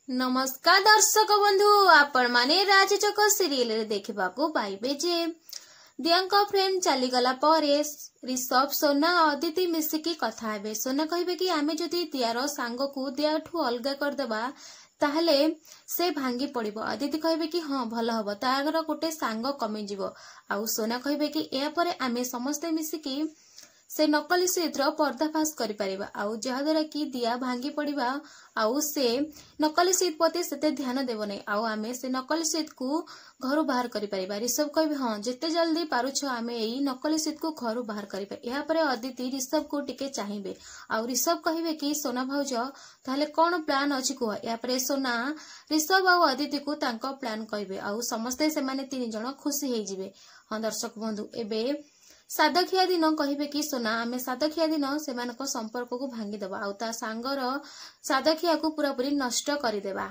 नमस्कार दर्शक बंधु आपण माने राजचक सीरियल रे देखिबाकू पाइबे जे दियांका फ्रेंड चलीगला परे ऋषभ सोना अदिति मिसिकी कथा हेबे। सोना कहबे कि आमे जदि दियार सांग को दियाठू अलगा करदेबा ताहले से भांगी पड़िबो। अदिति कहबे कि हाँ भल हबो, तागर गोटे सांग कमी जिवो। आउ सोना कहबे कि या परे आमे समस्ते मिसिकी से नकली सीट पर्दाफाश करिपरिबा। आउ जहाद्वारा कि दिया भांगी पड़िबा आउ से नकली सीट प्रति सेते ध्यान देबो नै। आउ आमे से नकली सीट को घर बाहर करिपरिबा। ऋषभ कहबे हाँ जेते जल्दी पारुछ आमे एई नकली सीट को घर बाहर करिबा। या परे अदिति ऋषभ को टिके चाहिबे। आउ ऋषभ कहबे कि सोना भाउज ताहले कोन प्लान अछि कुह। या परे सोना ऋषभ आउ अदिति को तांको प्लान कहबे। आउ समस्ते से माने तीन जण खुशी हेइ जिवे। हाँ दर्शक बंधु एबे सादखिया दिन कहबे कि सोना आमे सादखिया दिन सेमानको संपर्क को भांगी देबा आउ ता सांगर सादखिया को पूरा पूरी नष्ट करिदेबा।